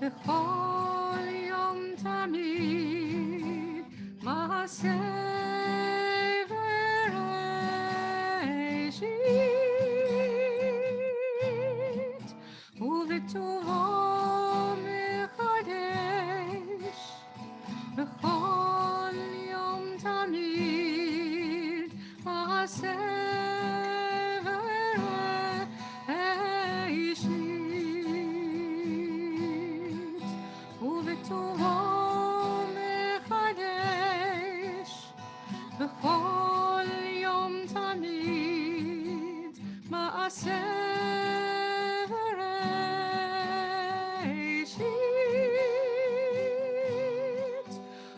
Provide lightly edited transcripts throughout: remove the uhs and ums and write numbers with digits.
בכל יום תמיד מעשה בראשית ובטובו מחדש בכל יום תמיד מעשה בראשית ובטובו מחדש בכל יום תמיד מעשה בראשית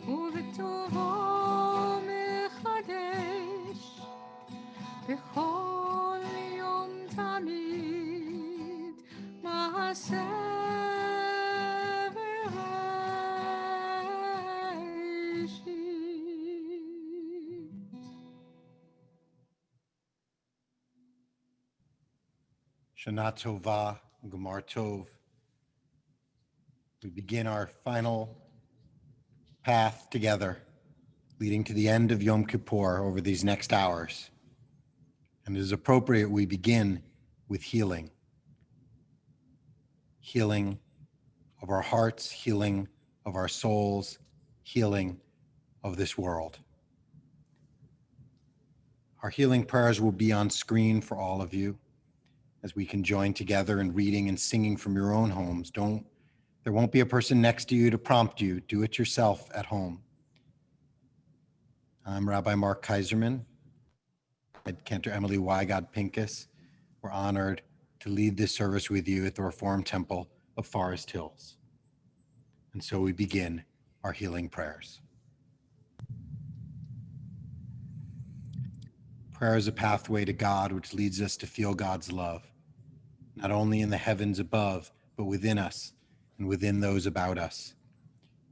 ובטובו מחדש בכל יום תמיד מעשה Shana Tova, Gemar Tov. We begin our final path together, leading to the end of Yom Kippur over these next hours. And it is appropriate we begin with healing. Healing of our hearts, healing of our souls, healing of this world. Our healing prayers will be on screen for all of you as we can join together in reading and singing from your own homes. There won't be a person next to you to prompt you. Do it yourself at home. I'm Rabbi Mark Kaiserman. Cantor Emily Wygod Pincus. We're honored to lead this service with you at the Reformed Temple of Forest Hills. And so we begin our healing prayers. Prayer is a pathway to God which leads us to feel God's love, not only in the heavens above, but within us and within those about us.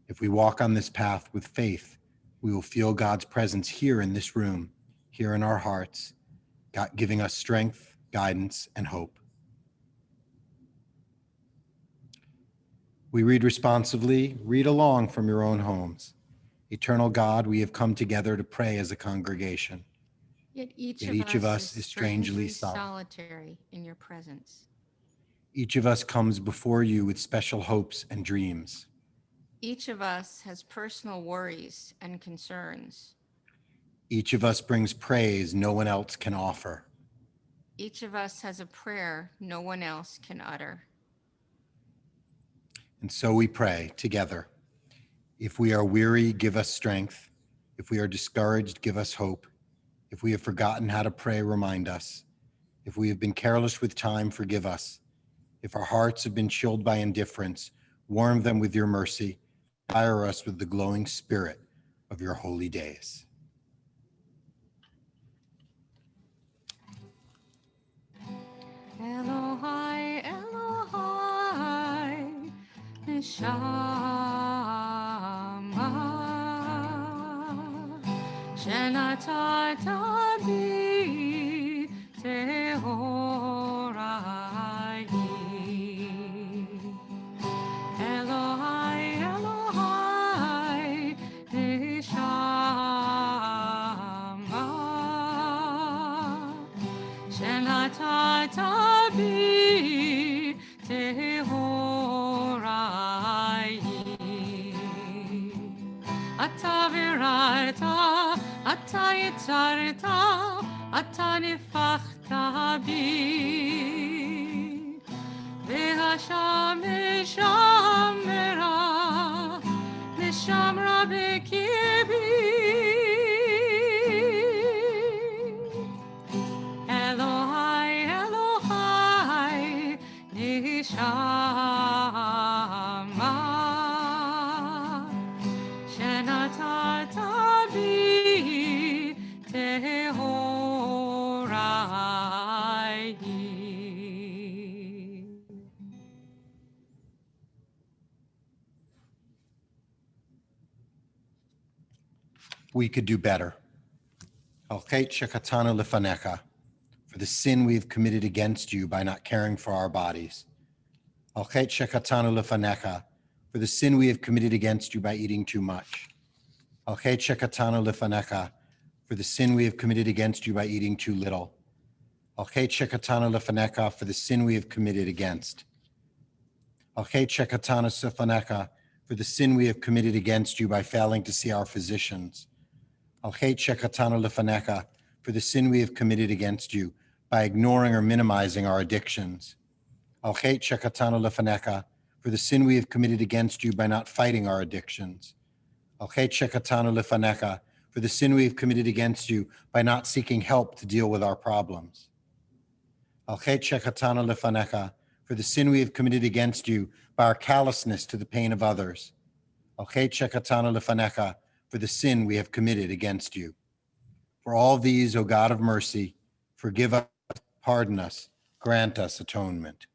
If we walk on this path with faith, we will feel God's presence here in this room, here in our hearts, God giving us strength, guidance, and hope. We read responsively, read along from your own homes. Eternal God, we have come together to pray as a congregation. Yet each of us is strangely solitary in your presence. Each of us comes before you with special hopes and dreams. Each of us has personal worries and concerns. Each of us brings praise no one else can offer. Each of us has a prayer no one else can utter. And so we pray together. If we are weary, give us strength. If we are discouraged, give us hope. If we have forgotten how to pray, remind us. If we have been careless with time, forgive us. If our hearts have been chilled by indifference, warm them with your mercy. Fire us with the glowing spirit of your holy days. Elohai, Elohai, Neshama, Shenatata bi Tehorai. Elohai, Elohai, Neshama, Shenatata bi Tehorai. Ata v'raita, ata yitzarta, ata nifachta bi. V'hashamesh shamera, neshamra b'kibi. Elohai, Elohai, neshama, shenatata bi tehorai. We could do better. Al-Chet shekatanu lefanecha, for the sin we've committed against you by not caring for our bodies. Al-Chet shekatanu lefanecha, for the sin we have committed against you by eating too much. Al chet shekatanu lefanecha, for the sin we have committed against you by eating too little. Al chet shekatanu lefanecha, for the sin we have committed against. Al chet shekatanu lefanecha, for the sin we have committed against you by failing to see our physicians. Al chet shekatanu lefanecha, for the sin we have committed against you by ignoring or minimizing our addictions. Al chet shekatanu lefanecha, for the sin we have committed against you by not fighting our addictions. Al chet shekatanu lefanecha, for the sin we have committed against you by not seeking help to deal with our problems. Al chet shekatanu lefanecha, for the sin we have committed against you by our callousness to the pain of others. Al chet shekatanu lefanecha, for the sin we have committed against you. For all these, O God of mercy, forgive us, pardon us, grant us atonement.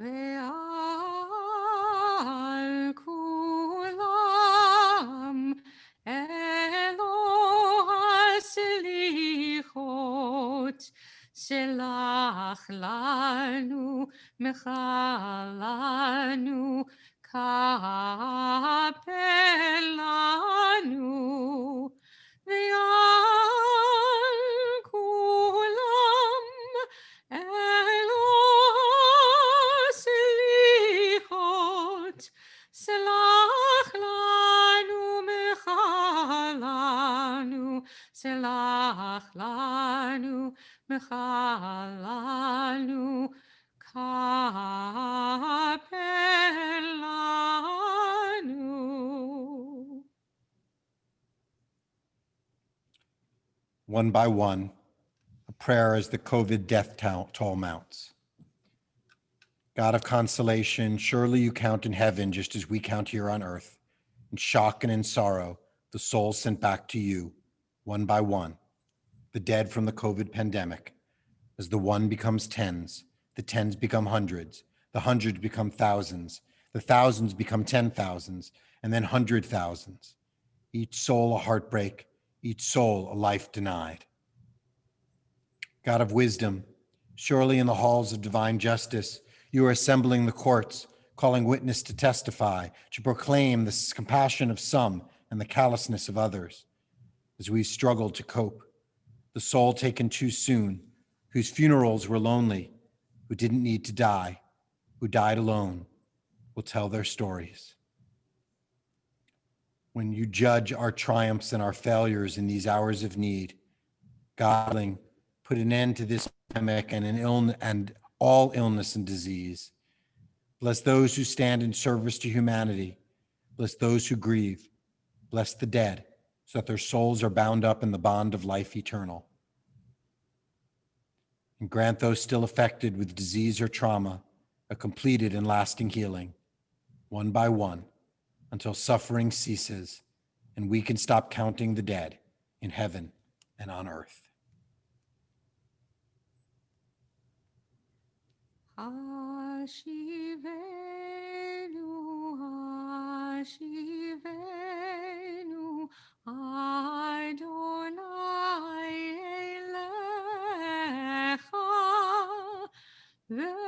Ve'al kulam Eloah selichot Shelach lanu mechalanu kapelanu Ve'al kulam Eloah selichot Selach lanu mechalanu Selach lanu mechalanu kapelanu. One by one, a prayer as the COVID death toll mounts. God of consolation, surely you count in heaven just as we count here on earth. In shock and in sorrow, the souls sent back to you, one by one, the dead from the COVID pandemic. As the one becomes tens, the tens become hundreds, the hundreds become thousands, the thousands become 10,000s, and then 100,000s. Each soul a heartbreak, each soul a life denied. God of wisdom, surely in the halls of divine justice, you are assembling the courts, calling witness to testify, to proclaim the compassion of some and the callousness of others. As we struggle to cope, the soul taken too soon, whose funerals were lonely, who didn't need to die, who died alone, will tell their stories. When you judge our triumphs and our failures in these hours of need, God willing, put an end to this pandemic and all illness and disease. Bless those who stand in service to humanity. Bless those who grieve. Bless the dead, so that their souls are bound up in the bond of life eternal. And grant those still affected with disease or trauma a completed and lasting healing, one by one, until suffering ceases and we can stop counting the dead in heaven and on earth. Hashivenu, Hashivenu, Adonai elecha, ve'lashuva,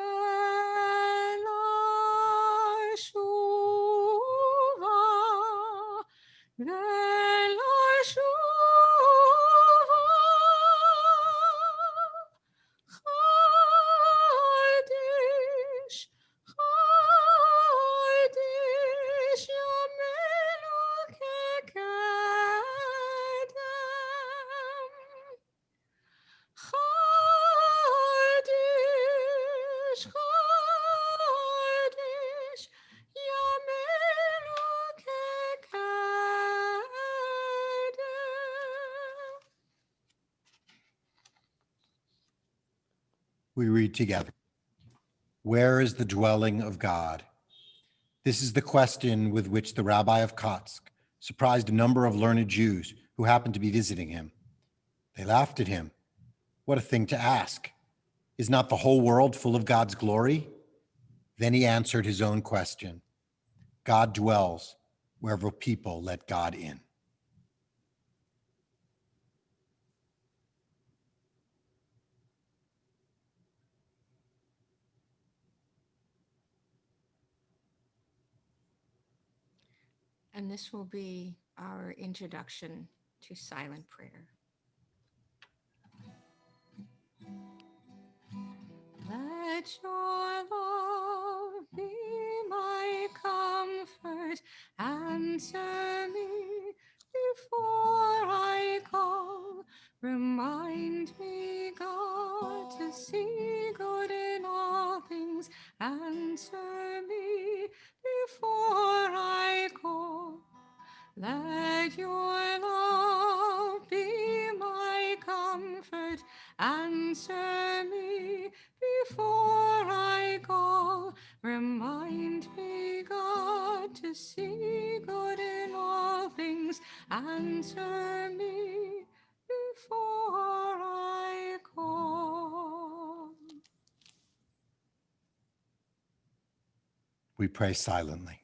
Chadish, Chadish, Yamenu kekadem. Chadish, Chadish, Yamenu kekadem. We read together. Where is the dwelling of God? This is the question with which the rabbi of Kotsk surprised a number of learned Jews who happened to be visiting him. They laughed at him. What a thing to ask. Is not the whole world full of God's glory? Then he answered his own question. God dwells wherever people let God in. And this will be our introduction to silent prayer. Let your love be my comfort. Answer me before I call. Remind me, God, to see good in all things. Answer me before I call. Let your love be my comfort. Answer me before I call. Remind me, God, to see good in all things. Answer me before I call. We pray silently.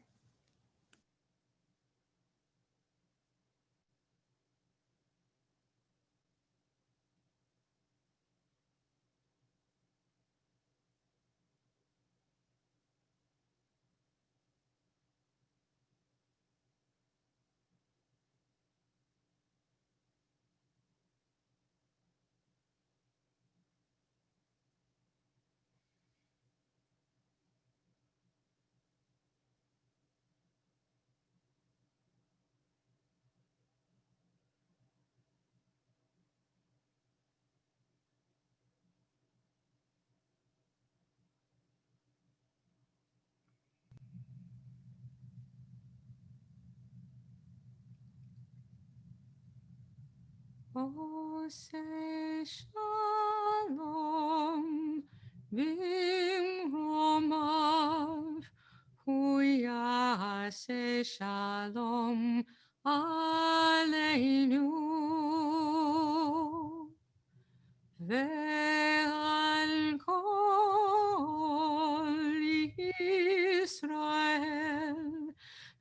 Oh, say shalom, bimromav, huya say shalom aleinu, ve'al kol Yisrael,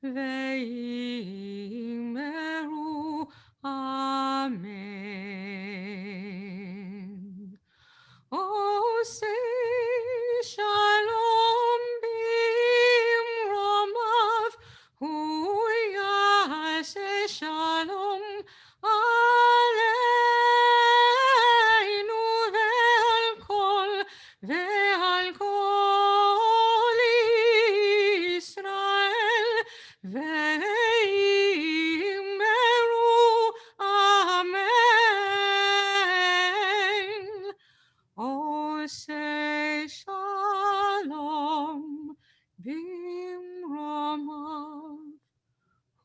ve'imeru Amen. Oh, say shalom bimromav, huya say shalom aleinu ve'al kol Yisrael ve'imeru Amen. Oh, say shalom bimromav,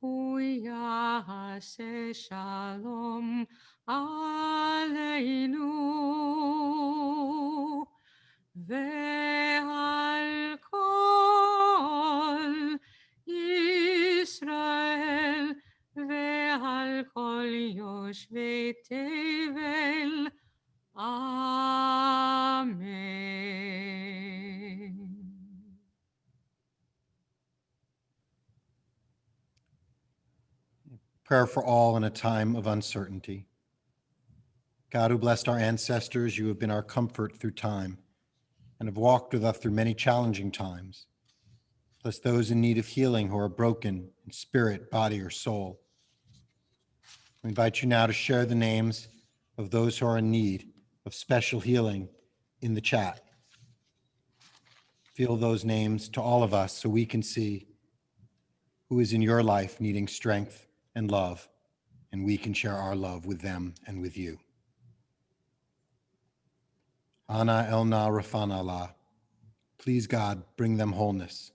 huya say shalom aleinu, ve'al kol Yisrael, ve'al kol yoshvei tevel. Amen. Prayer for all in a time of uncertainty. God, who blessed our ancestors, you have been our comfort through time and have walked with us through many challenging times. Bless those in need of healing who are broken in spirit, body, or soul. We invite you now to share the names of those who are in need of special healing in the chat. Feel those names to all of us so we can see who is in your life needing strength and love, and we can share our love with them and with you. Ana elna rafana la. Please, God, bring them wholeness.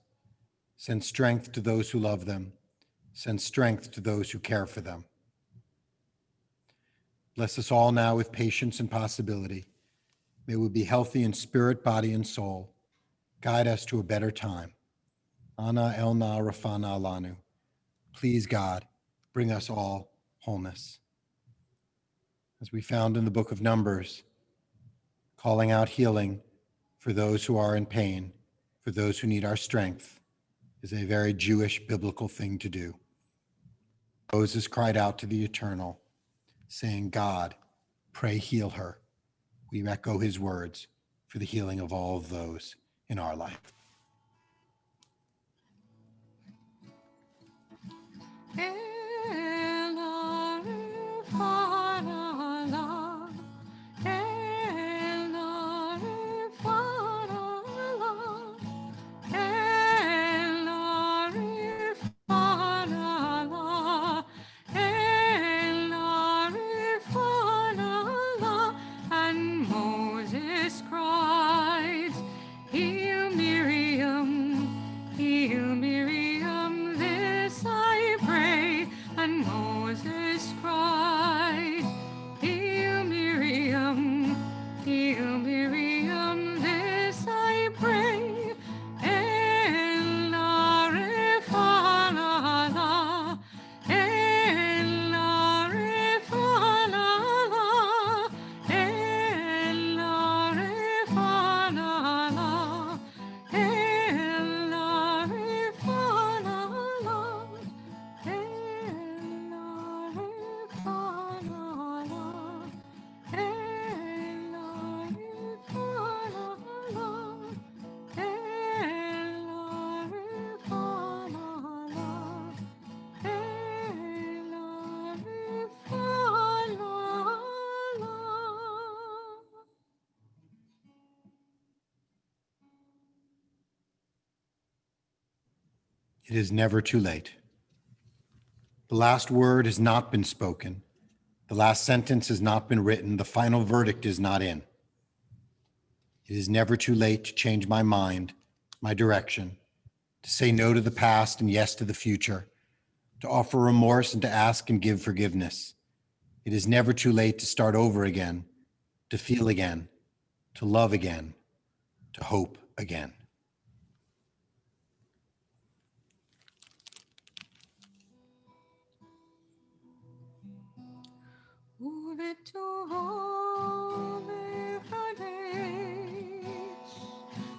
Send strength to those who love them. Send strength to those who care for them. Bless us all now with patience and possibility. May we be healthy in spirit, body, and soul. Guide us to a better time. Ana elna rafana lanu. Please, God, bring us all wholeness. As we found in the book of Numbers, calling out healing for those who are in pain, for those who need our strength, is a very Jewish biblical thing to do. Moses cried out to the Eternal, saying, God, pray heal her. We echo his words for the healing of all of those in our life. And Moses cried, Hail Miriam, this I pray. And Moses cried, Hail Miriam, this I pray. El Arif Alala, El Arif Alala, El Arif Alala, El Arif Alala, El Arif Alala, El Arif Alala, El Arif Alala, El Arif Alala. It is never too late. The last word has not been spoken. The last sentence has not been written. The final verdict is not in. It is never too late to change my mind, my direction, to say no to the past and yes to the future, to offer remorse and to ask and give forgiveness. It is never too late to start over again, to feel again, to love again, to hope again. ובטובו מחדש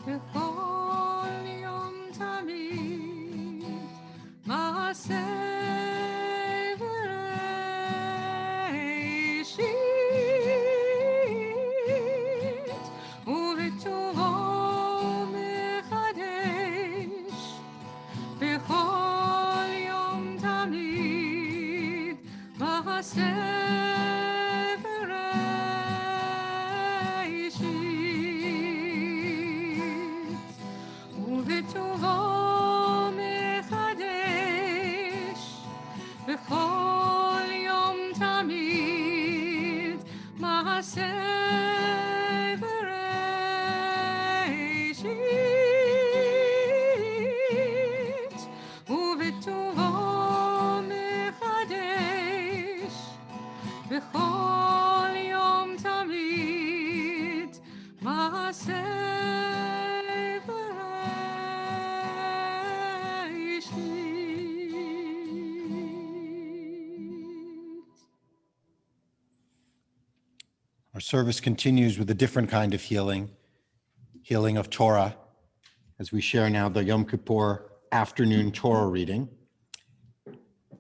בכל יום תמיד מעשה בראשית ובטובו מחדש בכל יום תמיד מעשה ובטובו מחדש בכל יום תמיד מעשה בראשית ובטובו מחדש בכל יום תמיד מעשה Our service continues with a different kind of healing of Torah, as we share now the Yom Kippur afternoon Torah reading.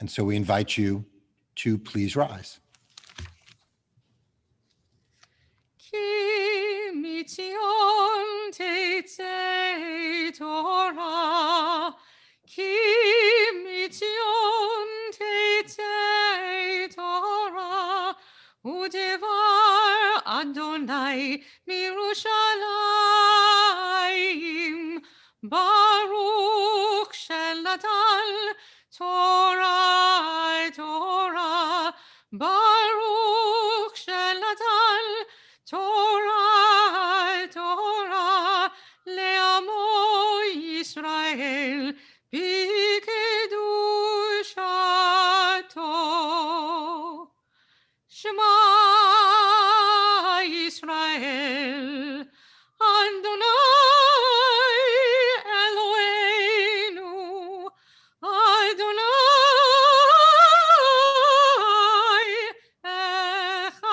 And so we invite you to please rise. כי מציון תצא תורה, כי מציון תצא תורה, ודבר אדוני מירושלים, ברוך שנתן תורה, תורה, ברוך שנתן תורה, תורה, לעמו ישראל בקדושתו. שמע ישראל, אדוני אלוהינו, אדוני אחד,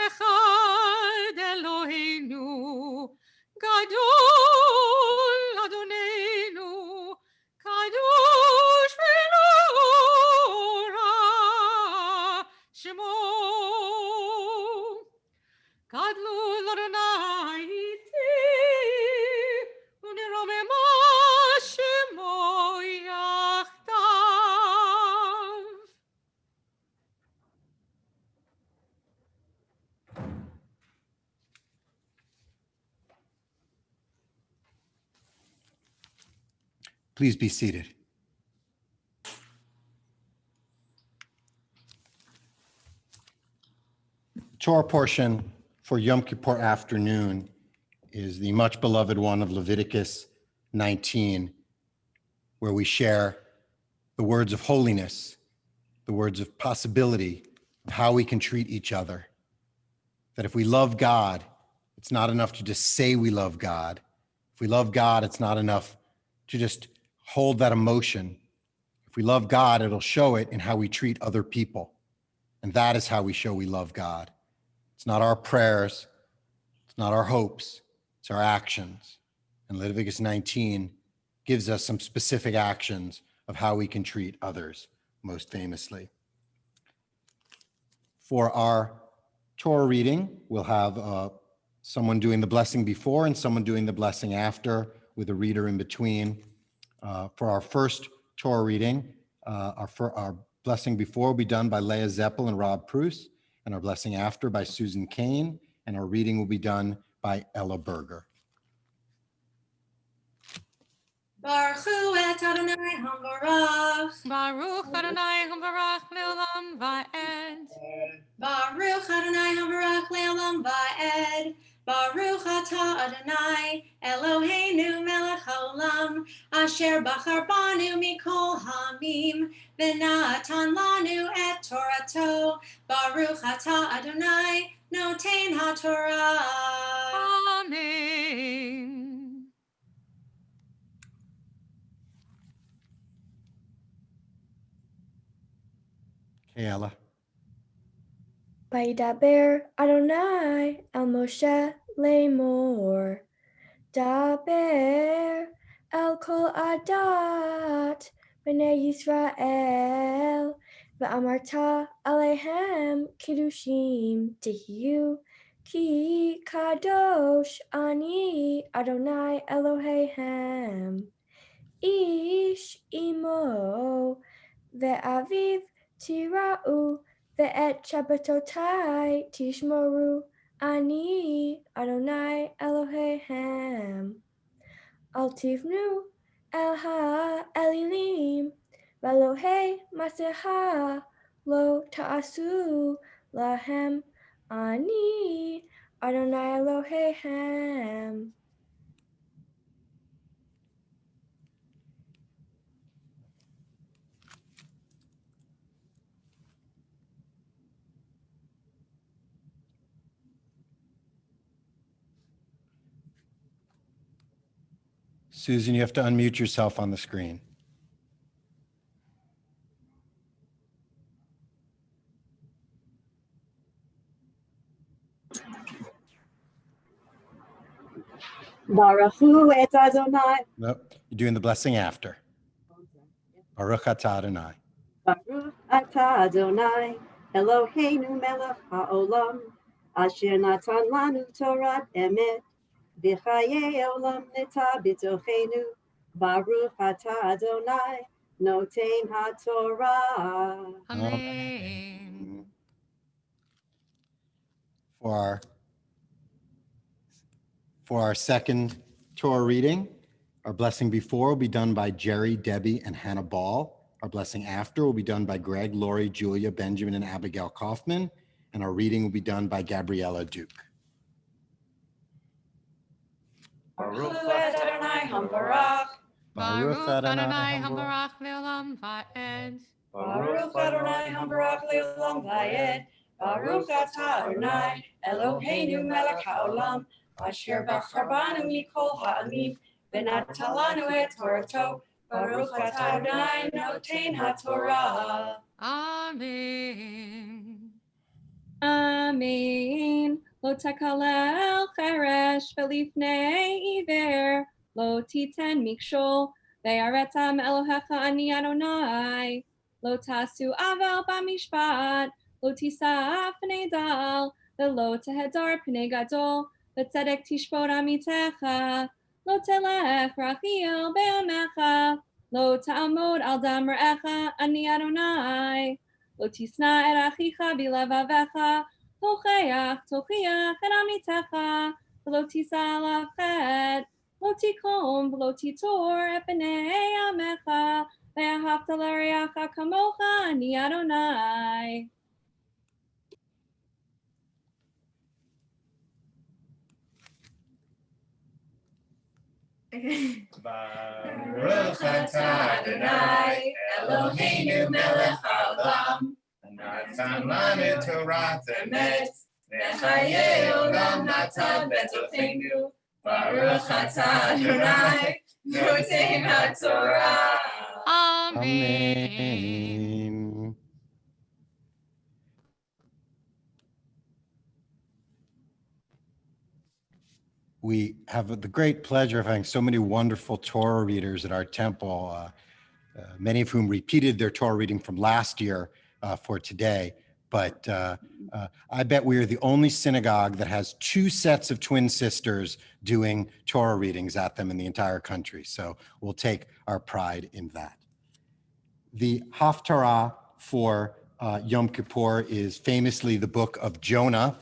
אחד אלוהינו, גדול אדוננו Please be seated. Torah portion for Yom Kippur afternoon is the much beloved one of Leviticus 19, where we share the words of holiness, the words of possibility, of how we can treat each other. That if we love God, it's not enough to just say we love God. If we love God, it's not enough to just hold that emotion. If we love God, it'll show it in how we treat other people. And that is how we show we love God. It's not our prayers, it's not our hopes, it's our actions. And Leviticus 19 gives us some specific actions of how we can treat others, most famously. For our Torah reading, we'll have someone doing the blessing before and someone doing the blessing after, with a reader in between. For our first Torah reading, our blessing before will be done by Leah Zeppel and Rob Pruce, and our blessing after by Susan Kane, and our reading will be done by Ella Berger. Baruch Hu et Adonai HaMbarach. Baruch Adonai HaBarach Le'olam Va'ed. Baruch Adonai HaBarach Le'olam Va'ed. Baruch Atah Adonai Eloheinu Melech HaOlam Asher Bachar Banu Mikol Hamim V'natan Lanu et Torato. Baruch Atah Adonai Noten HaTorah. Amen. Okay, Ella. Vaydaber Adonai el Moshe Lemor. Daber el kol adat b'nei Yisrael v'amarta alehem kiddushim tihiyu ki kadosh ani Adonai Elohehem. Ish imo ve'aviv tira'u ve'et shabbatotai tishmoru ani Adonai Elohehem. Al tivnu el ha'elilim ve'lohei maseha lo ta'asu lahem ani Adonai Elohehem. Susan, you have to unmute yourself on the screen. Baruch Hu et Adonai. Nope, you're doing the blessing after. Baruch atah Adonai. Baruch atah Adonai Eloheinu melech haolam asher natan lanu Torah emet v'chayei olam neta b'tochenu. Baruch atah Adonai noten haTorah. Amen. For our second Torah reading, our blessing before will be done by Jerry, Debbie, and Hannah Ball. Our blessing after will be done by Greg, Lori, Julia, Benjamin, and Abigail Kaufman. And our reading will be done by Gabriella Duke. Baruch Hu et Adonai HaMbarach. Baruch Adonai HaBarach Le'olam Va'ed. Baruch Adonai HaBarach Le'olam Va'ed. Baruch Atah Adonai Eloheinu Melech HaOlam Asher Bachar Banu Mikol Ha'amim V'natan Lanu et Torato. Baruch Atah Adonai Noten HaTorah. Amen. Amen. Lo takalel cheresh velifnei iver. Lo titen mikshol ve'aretam Elohecha ani Adonai. Lo tasu avel b'mishpat. Lo tisaf pnei dal. Ve'lo tehedar pnei gadol. Ve'tzedek tishbot amitecha. Lo telech rachiel be'amecha. Lo ta'amod al dam re'echa ani Adonai. Lo tisna et achicha bilevavecha, tochiach et amitecha, v'lo tisa lachet, lo tikom v'lo titor et b'nei amecha, ve'ahavta l'reacha kamocha ani Adonai. Baruch atah Adonai, Eloheinu melech haolam, natan lanu Torah emet, v'chayei olam natan betochenu. Baruch atah Adonai, noten haTorah. Amen. Amen. We have the great pleasure of having so many wonderful Torah readers at our temple, many of whom repeated their Torah reading from last year for today. But I bet we are the only synagogue that has two sets of twin sisters doing Torah readings at them in the entire country. So we'll take our pride in that. The Haftarah for Yom Kippur is famously the Book of Jonah,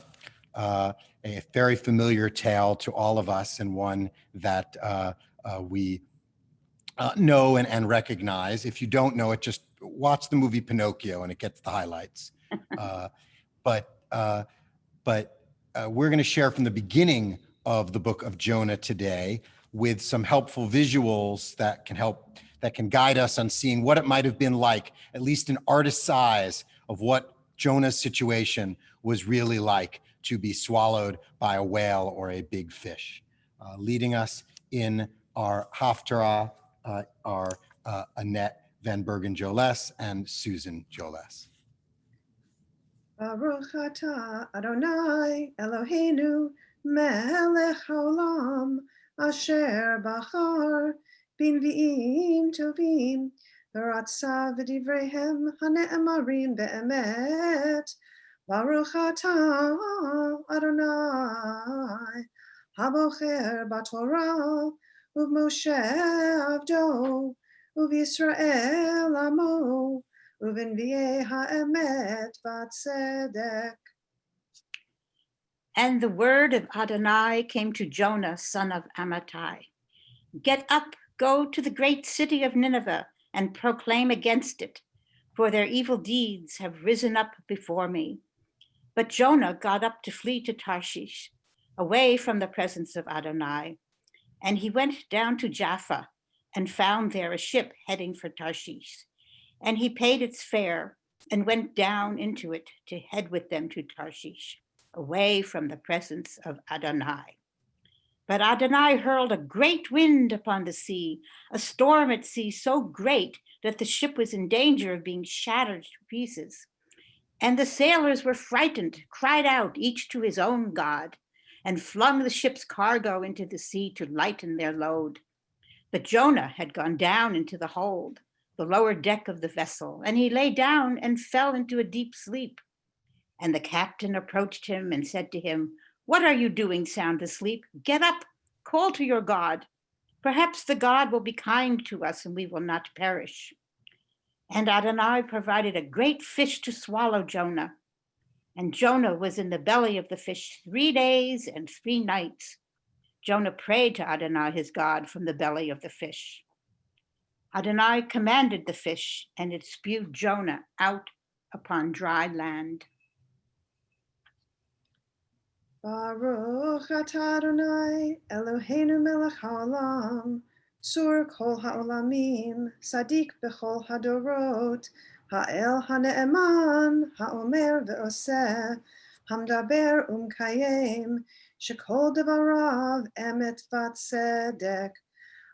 a very familiar tale to all of us, and one that we know and recognize. If you don't know it, just watch the movie Pinocchio and it gets the highlights. But we're going to share from the beginning of the Book of Jonah today with some helpful visuals that can guide us on seeing what it might have been like, at least an artist's eyes, of what Jonah's situation was really like to be swallowed by a whale or a big fish. Leading us in our Haftarah are Annette Van Bergen-Joles and Susan Joles. Baruch atah Adonai Eloheinu melech haolam asher bachar b'nvi'im tovim v'ratza v'divreihem hane'emarim be'emet. Baruch atah Adonai habocher b'Torah u'Moshe avdo u'Yisrael amo u'v'nvi'ei ha'emet v'tzedek. And the word of Adonai came to Jonah, son of Amittai. Get up, go to the great city of Nineveh and proclaim against it, for their evil deeds have risen up before me. But Jonah got up to flee to Tarshish, away from the presence of Adonai. And he went down to Jaffa and found there a ship heading for Tarshish. And he paid its fare and went down into it to head with them to Tarshish, away from the presence of Adonai. But Adonai hurled a great wind upon the sea, a storm at sea so great that the ship was in danger of being shattered to pieces. And the sailors were frightened, cried out, each to his own god, and flung the ship's cargo into the sea to lighten their load. But Jonah had gone down into the hold, the lower deck of the vessel, and he lay down and fell into a deep sleep. And the captain approached him and said to him, "What are you doing sound asleep? Get up, call to your God. Perhaps the God will be kind to us and we will not perish." And Adonai provided a great fish to swallow Jonah. And Jonah was in the belly of the fish 3 days and 3 nights. Jonah prayed to Adonai his God from the belly of the fish. Adonai commanded the fish, and it spewed Jonah out upon dry land. Baruch atah Adonai Eloheinu melech haolam tzur kol haolamim sadik bechol hadorot ha'el hane'eman ha'omer ve'oseh hamdaber umkayem shekol devarav emet v'tzedek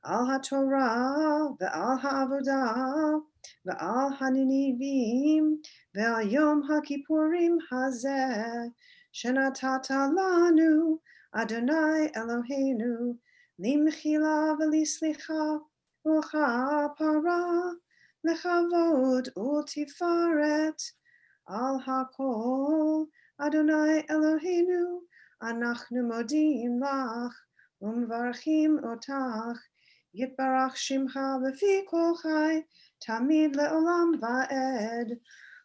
al haTorah ve'al ha'avodah ve'al hanivim ve'al yom ha'kippurim hazeh Shenatata lanu Adonai Eloheinu limchila v'lislicha u'chapara lechavod u'tifaret al hakol Adonai Eloheinu anachnu modim lach umvarchim otach yitbarach shimcha v'fi kol chai tamid le'olam va'ed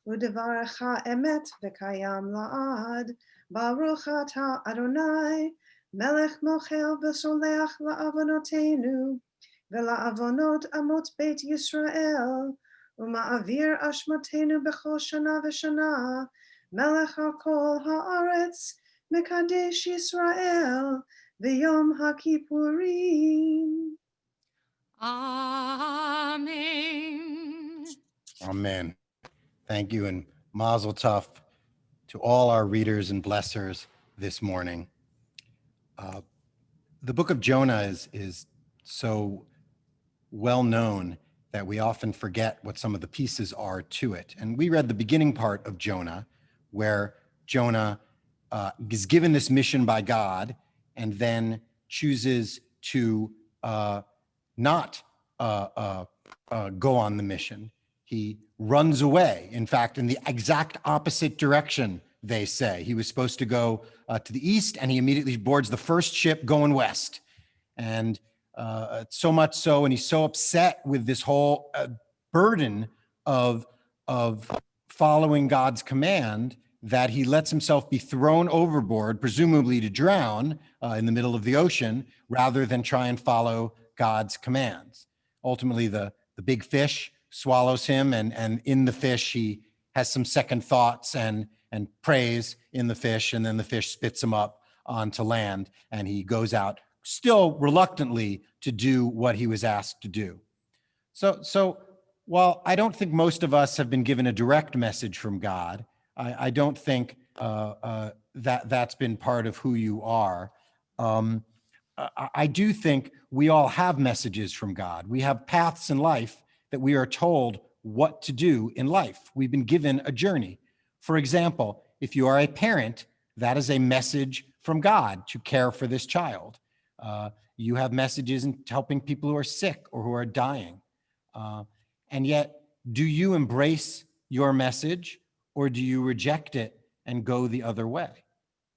u'devarecha emet v'kayam la'ad Baruch atah Adonai מלך מוחל וסולח לעוונותינו, ולעוונות עמות בית ישראל, ומעביר אשמתנו בכל שנה ושנה, מלך על כל הארץ, מקדש ישראל, ביום הכיפורים. Amen. Amen. Thank you, and Mazel Tov to all our readers and blessers this morning. The Book of Jonah is so well known that we often forget what some of the pieces are to it. And we read the beginning part of Jonah, where Jonah is given this mission by God and then chooses to not go on the mission. He runs away. In fact, in the exact opposite direction, they say. He was supposed to go to the east, and he immediately boards the first ship going west. And so much so, and he's so upset with this whole burden of following God's command that he lets himself be thrown overboard, presumably to drown in the middle of the ocean, rather than try and follow God's commands. Ultimately, the big fish swallows him, and in the fish, he has some second thoughts and prays in the fish, and then the fish spits him up onto land, and he goes out still reluctantly to do what he was asked to do. So while I don't think most of us have been given a direct message from God, I don't think that's been part of who you are. I do think we all have messages from God. We have paths in life that we are told what to do in life. We've been given a journey. For example, if you are a parent, that is a message from God to care for this child. You have messages in helping people who are sick or who are dying. And yet, do you embrace your message, or do you reject it and go the other way?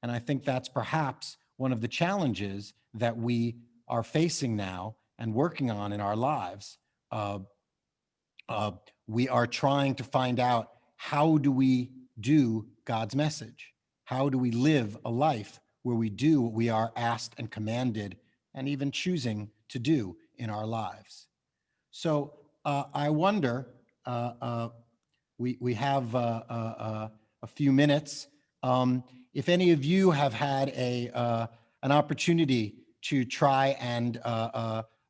And I think that's perhaps one of the challenges that we are facing now and working on in our lives. We are trying to find out, how do we do God's message? How do we live a life where we do what we are asked and commanded and even choosing to do in our lives? So I wonder, we have a few minutes. If any of you have had an opportunity to try and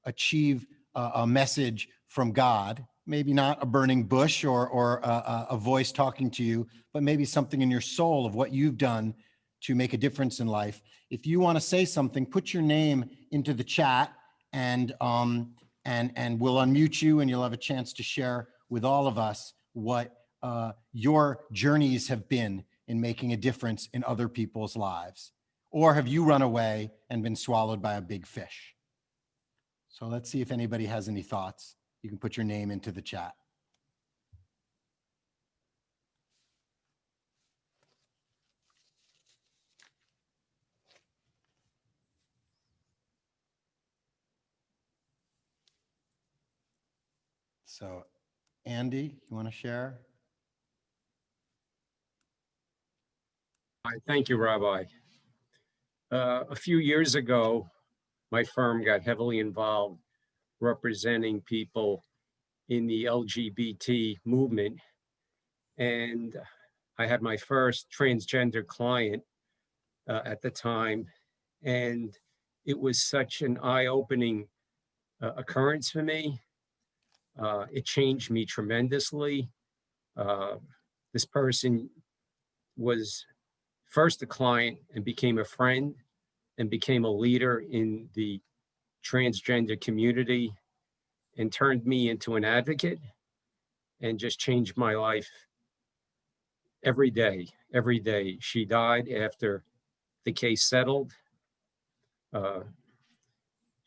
achieve a message from God, maybe not a burning bush or a voice talking to you, but maybe something in your soul of what you've done to make a difference in life. If you want to say something, put your name into the chat, and we'll unmute you, and you'll have a chance to share with all of us what your journeys have been in making a difference in other people's lives. Or have you run away and been swallowed by a big fish? So let's see if anybody has any thoughts. You can put your name into the chat. So, Andy, you want to share? Thank you, Rabbi. A few years ago, my firm got heavily involved representing people in the LGBT movement. And I had my first transgender client at the time. And it was such an eye-opening occurrence for me. It changed me tremendously. This person was first a client and became a friend and became a leader in the transgender community and turned me into an advocate and just changed my life every day, every day. She died after the case settled.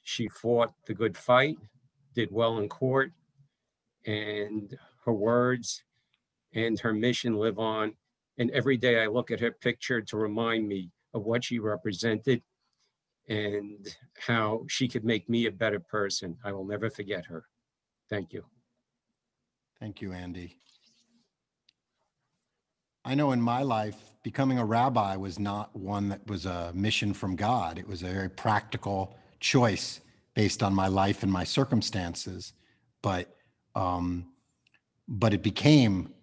She fought the good fight, did well in court, and her words and her mission live on. And every day I look at her picture to remind me of what she represented and how she could make me a better person. I will never forget her. Thank you. Thank you, Andy. I know in my life, becoming a rabbi was not one that was a mission from God. It was a very practical choice based on my life and my circumstances. But it became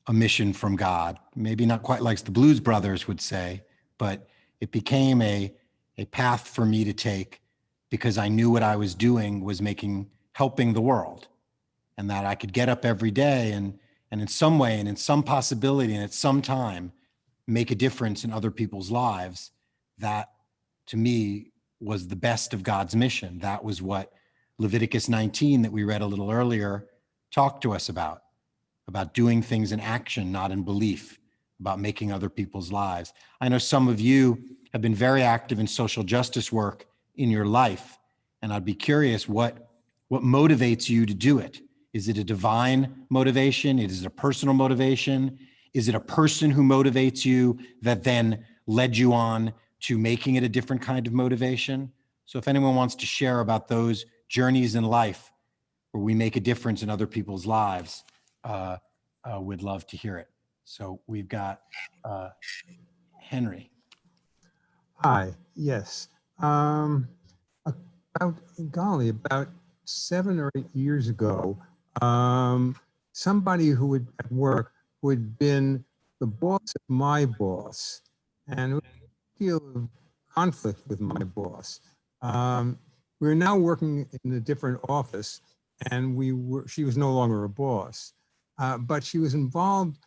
a mission from God. Maybe not quite like the Blues Brothers would say, but it became a path for me to take because I knew what I was doing was helping the world, and that I could get up every day and in some way and in some possibility and at some time make a difference in other people's lives. That to me was the best of God's mission. That was what Leviticus 19 that we read a little earlier talked to us about doing things in action, not in belief, about making other people's lives. I know some of you have been very active in social justice work in your life, and I'd be curious what motivates you to do it. Is it a divine motivation? Is it a personal motivation? Is it a person who motivates you that then led you on to making it a different kind of motivation? So if anyone wants to share about those journeys in life where we make a difference in other people's lives, we'd love to hear it. So we've got Henry. Hi, yes. About 7 or 8 years ago, somebody who had at work who had been the boss of my boss and a deal of conflict with my boss. We were now working in a different office, and she was no longer a boss, but she was involved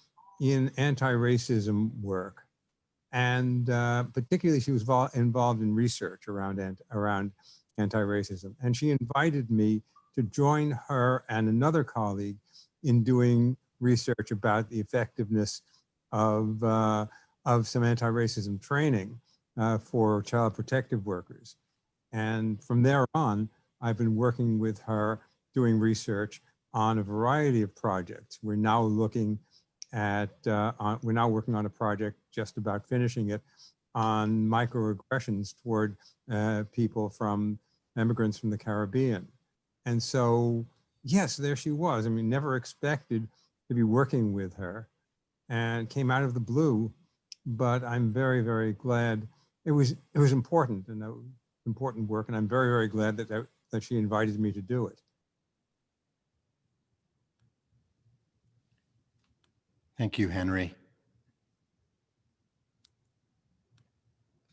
in anti-racism work. And particularly she was involved in research around anti-racism. And she invited me to join her and another colleague in doing research about the effectiveness of some anti-racism training for child protective workers. And from there on, I've been working with her doing research on a variety of projects. We're now looking at, we're now working on a project, just about finishing it, on microaggressions toward immigrants from the Caribbean. And so, yes, there she was. I mean, never expected to be working with her, and came out of the blue, but I'm very, very glad. It was important, and important work, and I'm very, very glad that she invited me to do it. Thank you, Henry.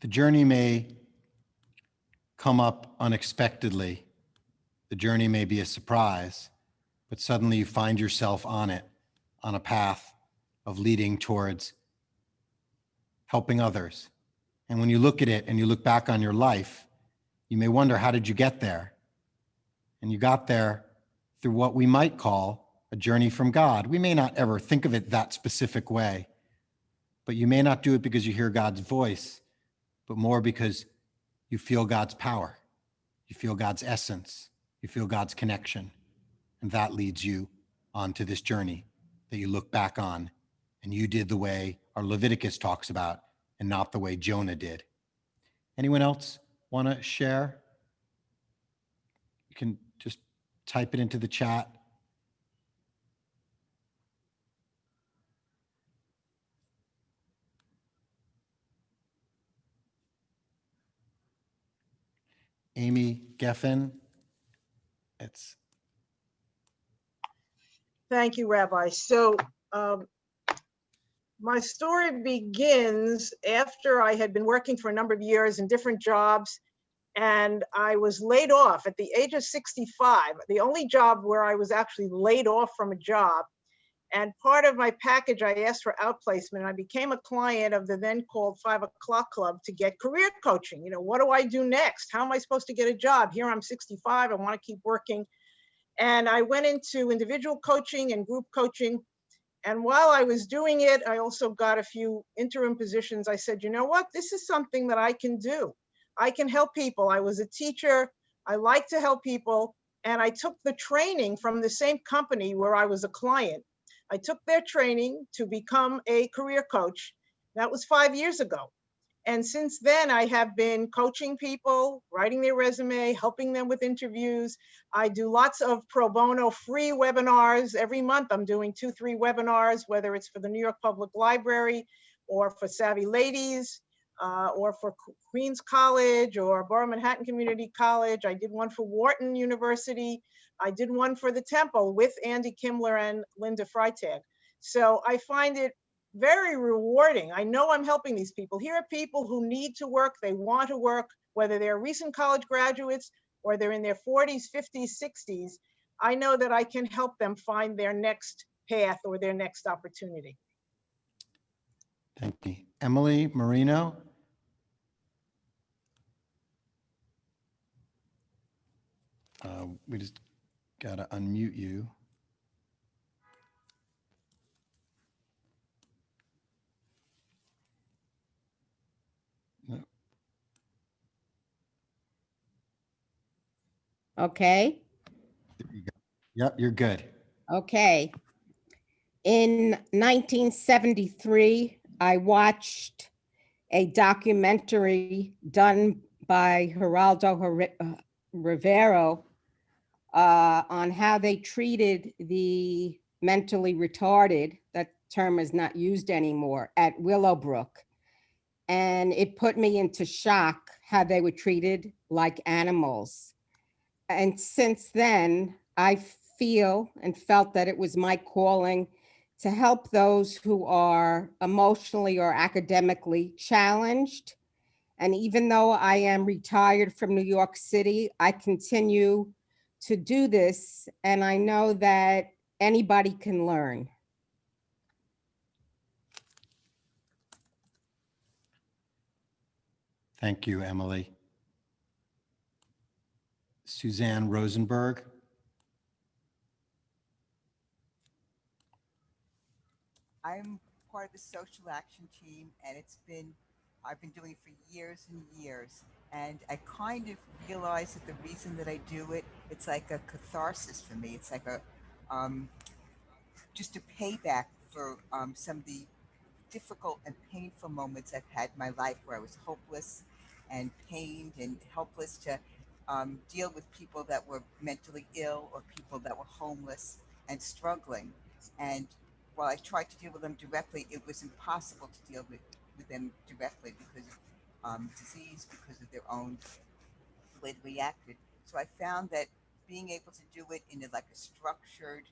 The journey may come up unexpectedly. The journey may be a surprise, but suddenly you find yourself on a path of leading towards helping others. And when you look at it and you look back on your life, you may wonder, how did you get there? And you got there through what we might call a journey from God. We may not ever think of it that specific way, but you may not do it because you hear God's voice, but more because you feel God's power, you feel God's essence, you feel God's connection. And that leads you onto this journey that you look back on, and you did the way our Leviticus talks about and not the way Jonah did. Anyone else want to share? You can just type it into the chat. Amy Geffen. Thank you, Rabbi. So my story begins after I had been working for a number of years in different jobs, and I was laid off at the age of 65, the only job where I was actually laid off from a job. And part of my package, I asked for outplacement. I became a client of the then called 5 O'Clock Club to get career coaching. You know, what do I do next? How am I supposed to get a job? Here I'm 65, I want to keep working. And I went into individual coaching and group coaching. And while I was doing it, I also got a few interim positions. I said, you know what? This is something that I can do. I can help people. I was a teacher. I like to help people. And I took the training from the same company where I was a client. I took their training to become a career coach. That was 5 years ago. And since then, I have been coaching people, writing their resume, helping them with interviews. I do lots of pro bono free webinars. Every month, I'm doing 2-3 webinars, whether it's for the New York Public Library or for Savvy Ladies, or for Queens College or Borough Manhattan Community College. I did one for Wharton University. I did one for the Temple with Andy Kimmler and Linda Freitag. So I find it very rewarding. I know I'm helping these people. Here are people who need to work, they want to work, whether they're recent college graduates or they're in their 40s, 50s, 60s. I know that I can help them find their next path or their next opportunity. Thank you. Emily Marino. We just got to unmute you. No. Okay. There you go. Yep, you're good. Okay. In 1973, I watched a documentary done by Geraldo Rivero on how they treated the mentally retarded. That term is not used anymore at Willowbrook. And it put me into shock how they were treated like animals. And since then, I feel and felt that it was my calling to help those who are emotionally or academically challenged. And even though I am retired from New York City, I continue to do this, and I know that anybody can learn. Thank you, Emily. Suzanne Rosenberg. I'm part of the social action team, and I've been doing it for years and years. And I kind of realize that the reason that I do it, it's like a catharsis for me. It's like a just a payback for some of the difficult and painful moments I've had in my life where I was hopeless and pained and helpless to deal with people that were mentally ill or people that were homeless and struggling. And while I tried to deal with them directly, it was impossible to deal with them directly because of disease, because of their own the way they reacted. So I found that being able to do it in like a structured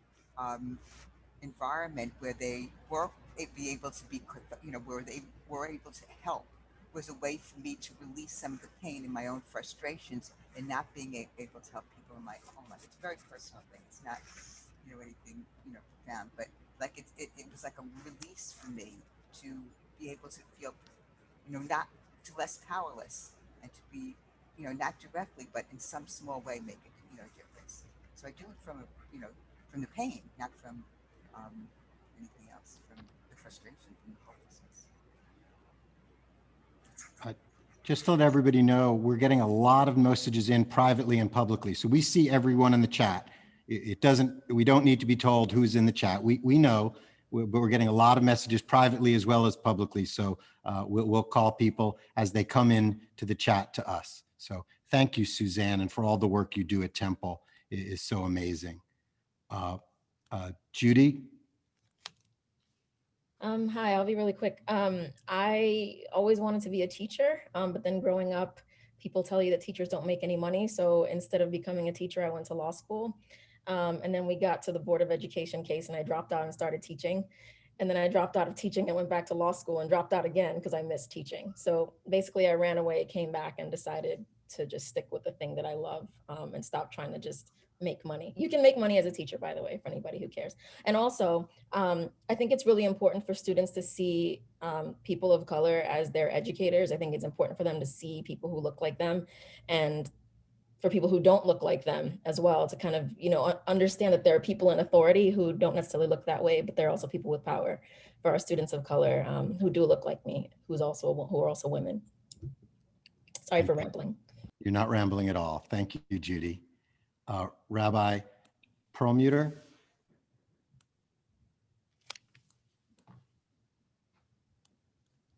environment where they were be able to be, where they were able to help was a way for me to release some of the pain and my own frustrations and not being able to help people in my own life. It's a very personal thing. It's not, anything, profound, but like it was like a release for me to be able to feel, not to less powerless and to be, not directly, but in some small way make it, a difference. So I do it from, from the pain, not from anything else, from the frustration, from the hopelessness. Just to let everybody know, we're getting a lot of messages in privately and publicly. So we see everyone in the chat. We don't need to be told who's in the chat. We know, but we're getting a lot of messages privately as well as publicly. So we'll call people as they come in to the chat to us. So thank you, Suzanne, and for all the work you do at Temple. It is so amazing. Judy? Hi, I'll be really quick. I always wanted to be a teacher, but then growing up, people tell you that teachers don't make any money. So instead of becoming a teacher, I went to law school. And then we got to the Board of Education case and I dropped out and started teaching. And then I dropped out of teaching and went back to law school and dropped out again because I missed teaching. So basically I ran away, came back and decided to just stick with the thing that I love and stop trying to just make money. You can make money as a teacher, by the way, for anybody who cares. And also, I think it's really important for students to see people of color as their educators. I think it's important for them to see people who look like them and for people who don't look like them as well, to kind of, understand that there are people in authority who don't necessarily look that way, but there are also people with power for our students of color who do look like me, who are also women. Sorry for rambling. You're not rambling at all. Thank you, Judy. Rabbi Perlmutter.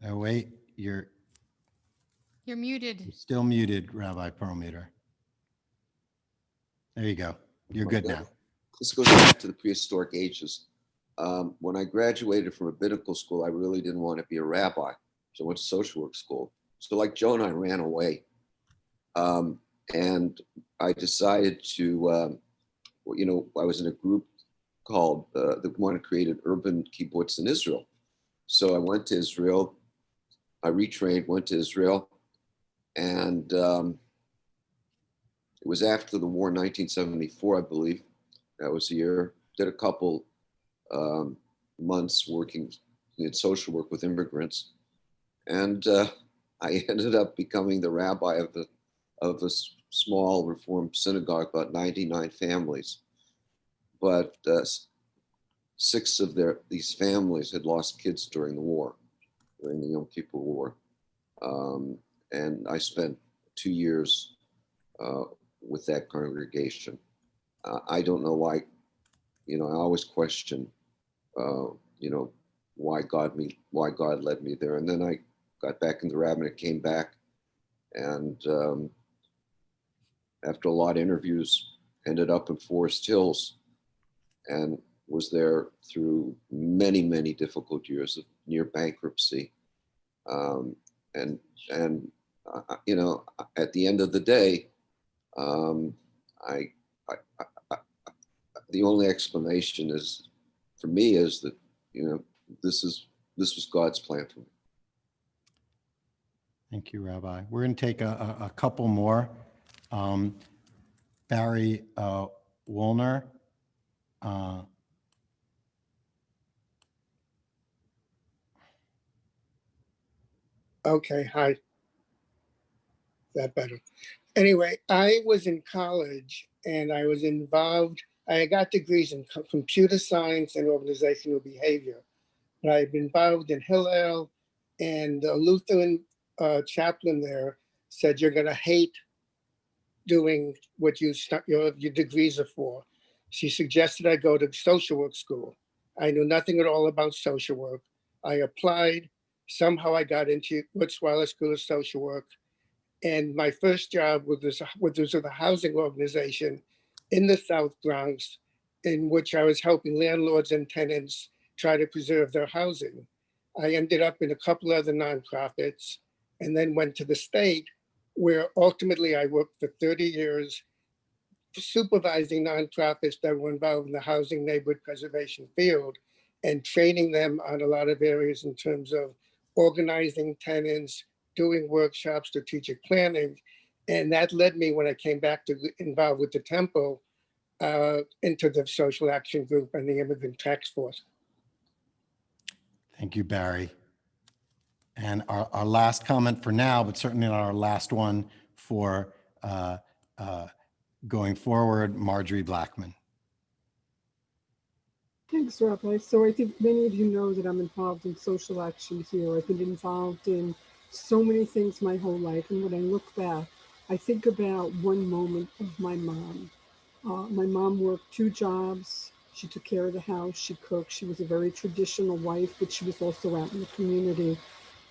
Oh, wait, you're muted. You're still muted, Rabbi Perlmutter. There you go. You're good now. This goes back to the prehistoric ages. When I graduated from rabbinical school, I really didn't want to be a rabbi. So I went to social work school. So like Jonah, I ran away. And I decided to, I was in a group called, the one that created urban kibbutz in Israel. So I went to Israel, I retrained, went to Israel, and it was after the war in 1974, I believe. That was the year. Did a couple months working in social work with immigrants. And I ended up becoming the rabbi of a small Reformed synagogue, about 99 families. But 6 of these families had lost kids during the war, during the Yom Kippur War. And I spent 2 years with that congregation. I don't know why, I always question, why God led me there. And then I got back in the rabbinate, came back, and after a lot of interviews, ended up in Forest Hills, and was there through many, many difficult years of near bankruptcy. At the end of the day, the only explanation for me is that, this was God's plan for me. Thank you, Rabbi. We're going to take a couple more. Barry Woolner. Okay, hi. Is that better? Anyway, I was in college and I was involved. I got degrees in computer science and organizational behavior. But I've been involved in Hillel, and the Lutheran chaplain there said, you're going to hate doing what your degrees are for. She suggested I go to social work school. I knew nothing at all about social work. I applied. Somehow I got into Woodsweiler School of Social Work. And my first job was with a housing organization in the South Bronx, in which I was helping landlords and tenants try to preserve their housing. I ended up in a couple other nonprofits and then went to the state, where ultimately I worked for 30 years supervising nonprofits that were involved in the housing neighborhood preservation field and training them on a lot of areas in terms of organizing tenants, doing workshops, strategic planning. And that led me, when I came back to involved with the temple, into the social action group and the immigrant task force. Thank you, Barry. And our last comment for now, but certainly not our last one for going forward, Marjorie Blackman. Thanks, Rabbi. So I think many of you know that I'm involved in social action here. I've been involved in so many things my whole life. And when I look back, I think about one moment of my mom. My mom worked 2 jobs. She took care of the house. She cooked. She was a very traditional wife, but she was also out in the community.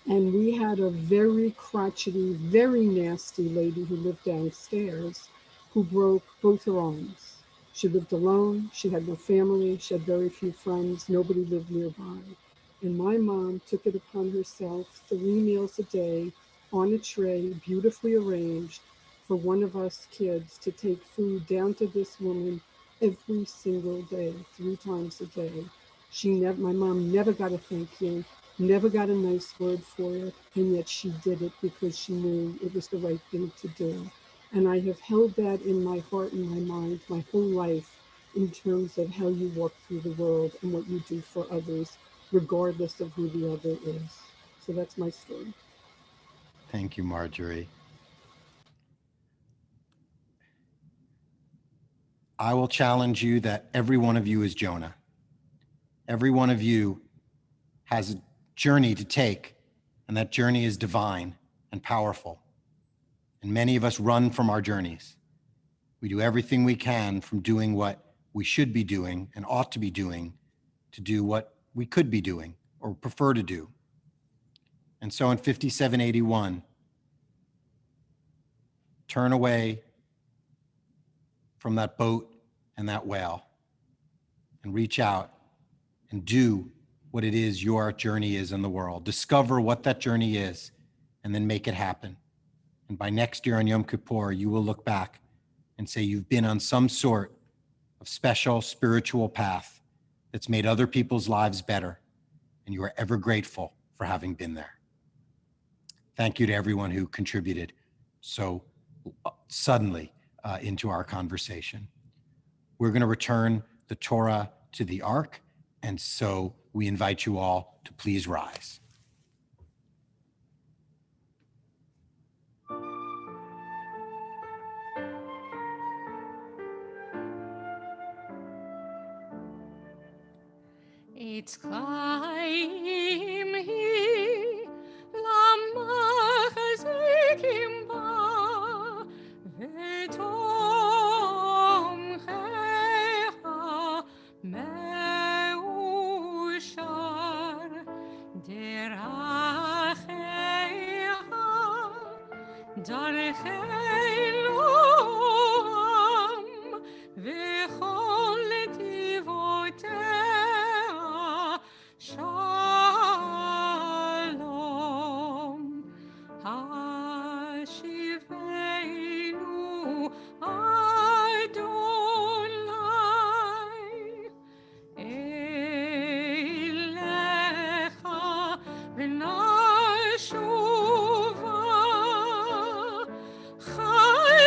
And we had a very crotchety, very nasty lady who lived downstairs who broke both her arms. She lived alone. She had no family. She had very few friends. Nobody lived nearby. And my mom took it upon herself 3 meals a day on a tray, beautifully arranged, for one of us kids to take food down to this woman every single day, 3 times a day. My mom never got a thank you, never got a nice word for it, and yet she did it because she knew it was the right thing to do. And I have held that in my heart and my mind my whole life, in terms of how you walk through the world and what you do for others, regardless of who the other is. So that's my story. Thank you, Marjorie. I will challenge you that every one of you is Jonah. Every one of you has a journey to take, and that journey is divine and powerful. And many of us run from our journeys. We do everything we can from doing what we should be doing and ought to be doing to do what we could be doing or prefer to do. And so in 5781, turn away from that boat and that whale and reach out and do what it is your journey is in the world. Discover what that journey is and then make it happen. And by next year on Yom Kippur, you will look back and say you've been on some sort of special spiritual path that's made other people's lives better, and you are ever grateful for having been there. Thank you to everyone who contributed so suddenly into our conversation. We're going to return the Torah to the Ark, and so we invite you all to please rise. It's Chaim hi lamachzikim ba v'tomchecha meushar derachecha darchei Elohim v'chol tivotei Shalom, Hashivenu Adonai, Elecha v'nashuva,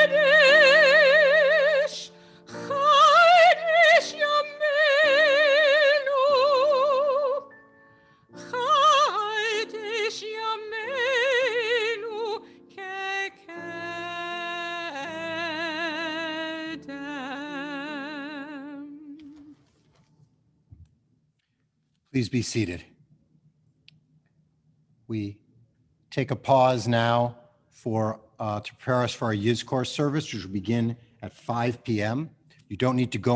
Chadesh, Chadesh Yameinu, Chadesh Yameinu kekedem. Please be seated. We take a pause now to prepare us for our Yizkor service, which will begin at 5 p.m. You don't need to go